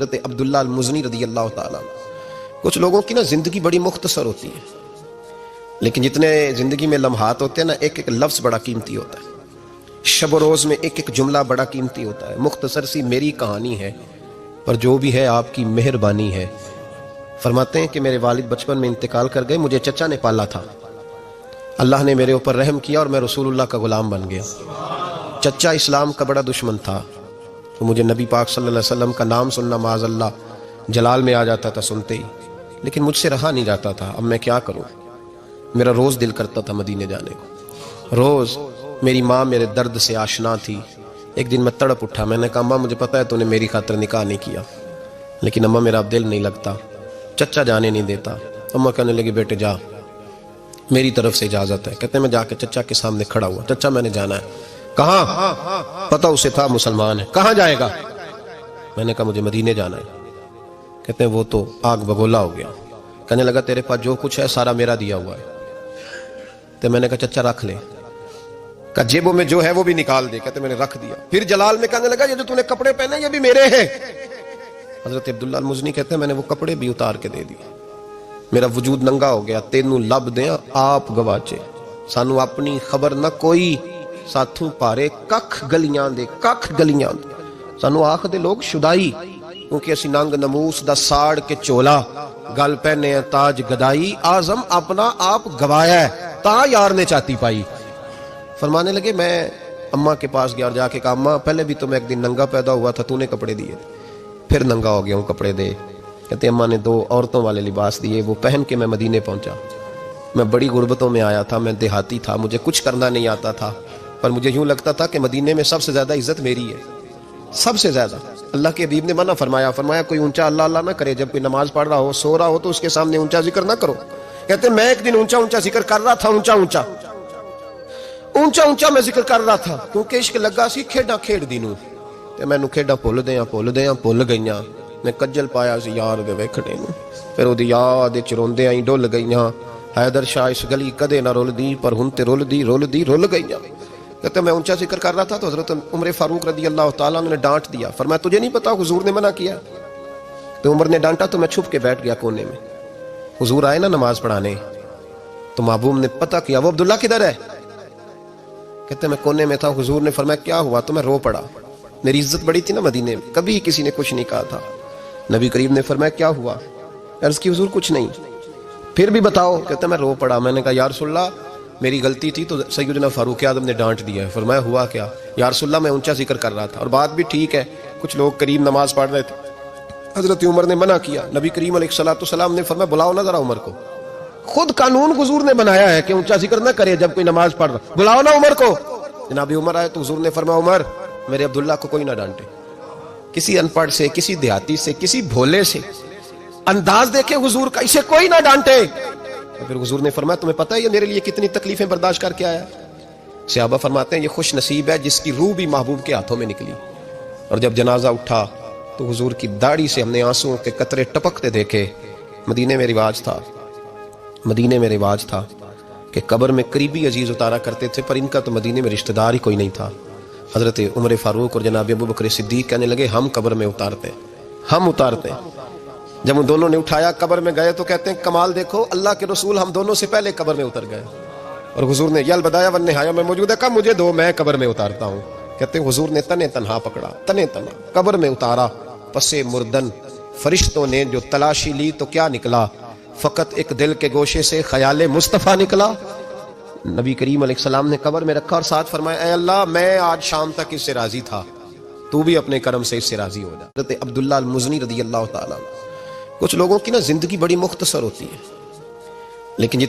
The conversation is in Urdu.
حضرت عبداللہ المزنی رضی اللہ تعالیٰ. کچھ لوگوں کی نا زندگی بڑی مختصر ہوتی ہے، لیکن جتنے زندگی میں لمحات ہوتے ہیں نا، ایک ایک لفظ بڑا قیمتی ہوتا ہے، شب و روز میں ایک ایک جملہ بڑا قیمتی ہوتا ہے. مختصر سی میری کہانی ہے، پر جو بھی ہے آپ کی مہربانی ہے. فرماتے ہیں کہ میرے والد بچپن میں انتقال کر گئے، مجھے چچا نے پالا تھا. اللہ نے میرے اوپر رحم کیا اور میں رسول اللہ کا غلام بن گیا. چچا اسلام کا بڑا دشمن تھا، تو مجھے نبی پاک صلی اللہ علیہ وسلم کا نام سننا معاذ اللہ جلال میں آ جاتا تھا سنتے ہی، لیکن مجھ سے رہا نہیں جاتا تھا. اب میں کیا کروں؟ میرا روز دل کرتا تھا مدینے جانے کو. روز میری ماں میرے درد سے آشنا تھی. ایک دن میں تڑپ اٹھا، میں نے کہا اماں مجھے پتا ہے تو نے میری خاطر نکاح نہیں کیا، لیکن اماں میرا اب دل نہیں لگتا، چچا جانے نہیں دیتا. اماں کہنے لگی بیٹے جا، میری طرف سے اجازت ہے. کہتے ہیں میں جا کے چچا کے سامنے کھڑا ہوا. چچا میں نے جانا ہے. کہاں؟ پتہ اسے تھا مسلمان ہے. کہاں جائے گا؟ میں نے کہا مجھے مدینے جانا ہے. کہتے ہیں وہ تو آگ بگولا ہو گیا. کہنے لگا تیرے پاس جو کچھ ہے سارا میرا دیا ہوا ہے. تو میں نے کہا چچا رکھ لے. کہا جیبوں میں جو ہے وہ بھی نکال دے. کہتے میں نے رکھ دیا. پھر جلال میں کہنے لگا یہ جو تو نے کپڑے پہنے یہ بھی میرے ہیں. حضرت عبداللہ المزنی کہتے ہیں میں نے وہ کپڑے بھی اتار کے دے دیے. میرا وجود ننگا ہو گیا. تینوں لب دیں آپ گواچے، سانو اپنی خبر نہ کوئی، ساتھوں پارے ککھ گلیاں دے، ککھ گلیاں دے. سانو آخ دے لوگ شدائی، کیونکہ اسی ننگ نموس دا ساڑ کے چولا، گل پہنے تاج گدائی، آزم اپنا آپ گوایا ہے تا یار نے چاہتی پائی. فرمانے لگے میں اماں کے پاس گیا اور جا کے کہا اماں پہلے بھی تو میں ایک دن ننگا پیدا ہوا تھا، تو نے کپڑے دیے، پھر ننگا ہو گیا ہوں کپڑے دے. کہتے اماں نے 2 عورتوں والے لباس دیے، وہ پہن کے میں مدینے پہنچا. میں بڑی غربتوں میں آیا تھا، میں دیہاتی تھا، مجھے کچھ کرنا نہیں آتا تھا، پر مجھے یوں لگتا تھا کہ مدینے میں سب سے زیادہ عزت میری ہے، سب سے زیادہ. اللہ کے حبیب نے منع فرمایا کوئی اونچا اللہ اللہ نہ کرے، جب کوئی نماز پڑھ رہا ہو سو رہا ہو تو اس کے سامنے اونچا ذکر نہ کرو. کہتے میں ایک دن اونچا اونچا ذکر کر رہا تھا، اونچا اونچا میں ذکر کر رہا تھا، کیونکہ عشق لگا سی کھیڈا کھیڈ دی نوں، تے مینوں کھیڈا بھول گئیاں. میں کجل پایا سی یار دے ویکھنے نوں، پھر اودی یاد وچ روندے آئی ڈل گئیاں. حیدر شاہ اس گلی کدے نہ رول دی، پر ہن تے رول گئیاں. کہتے میں اونچا ذکر کر رہا تھا تو حضرت عمر فاروق رضی اللہ تعالیٰ نے ڈانٹ دیا. فرمایا تجھے نہیں پتا حضور نے منع کیا؟ تو عمر نے ڈانٹا تو میں چھپ کے بیٹھ گیا کونے میں. حضور آئے نا نماز پڑھانے تو محبوب نے پتہ کیا وہ عبداللہ کدھر ہے. کہتے میں کونے میں تھا. حضور نے فرمایا کیا ہوا؟ تو میں رو پڑا. میری عزت بڑی تھی نا مدینے میں، کبھی کسی نے کچھ نہیں کہا تھا. نبی کریم نے فرمایا کیا ہوا؟ عرض کی حضور کچھ نہیں. پھر بھی بتاؤ. کہتے میں رو پڑا. میں نے کہا یا رسول اللہ میری غلطی تھی تو سیدنا فاروق اعظم نے ڈانٹ دیا ہے. فرمایا ہوا کیا؟ یا رسول اللہ میں اونچا ذکر کر رہا تھا، اور بات بھی ٹھیک ہے، کچھ لوگ قریب نماز پڑھ رہے تھے، حضرت عمر نے منع کیا. نبی کریم علیہ الصلوۃ والسلام نے فرمایا بلاؤ نہ ذرا عمر کو. خود قانون حضور نے بنایا ہے کہ اونچا ذکر نہ کرے جب کوئی نماز پڑھ رہا، بلاؤ نا عمر کو. جناب عمر آئے تو حضور نے فرمایا عمر میرے عبداللہ کو کوئی نہ ڈانٹے. کسی ان پڑھ سے، کسی دیہاتی سے، کسی بھولے سے انداز دیکھے حضور کا، اسے کوئی نہ ڈانٹے. پھر حضور نے فرمایا تمہیں پتہ ہے یہ میرے لیے کتنی تکلیفیں برداشت کر کے آیا؟ صحابہ فرماتے ہیں یہ خوش نصیب ہے جس کی روح بھی محبوب کے ہاتھوں میں نکلی. اور جب جنازہ اٹھا تو حضور کی داڑھی سے ہم نے آنسوں کے قطرے ٹپکتے دیکھے. مدینے میں رواج تھا کہ قبر میں قریبی عزیز اتارا کرتے تھے، پر ان کا تو مدینے میں رشتہ دار ہی کوئی نہیں تھا. حضرت عمر فاروق اور جناب ابو بکر صدیق کہنے لگے ہم قبر میں اتارتے ہیں. جب ان دونوں نے اٹھایا قبر میں گئے تو کہتے ہیں کمال دیکھو اللہ کے رسول ہم دونوں سے پہلے قبر میں اتر گئے، اور حضور نے یل بدایا ون نہایا میں موجود ہے، کہا مجھے دو میں قبر میں اتارتا ہوں. کہتے ہیں حضور نے تنے تنہا پکڑا، قبر میں اتارا. پسے مردن فرشتوں نے جو تلاشی لی تو کیا نکلا؟ فقط ایک دل کے گوشے سے خیال مصطفیٰ نکلا. نبی کریم علیہ السلام نے قبر میں رکھا اور ساتھ فرمایا اے اللہ میں آج شام تک اس سے راضی تھا، تو بھی اپنے کرم سے اس سے راضی ہو جا. حضرت عبداللہ المزنی رضی اللہ تعالیٰ. کچھ لوگوں کی نا زندگی بڑی مختصر ہوتی ہے، لیکن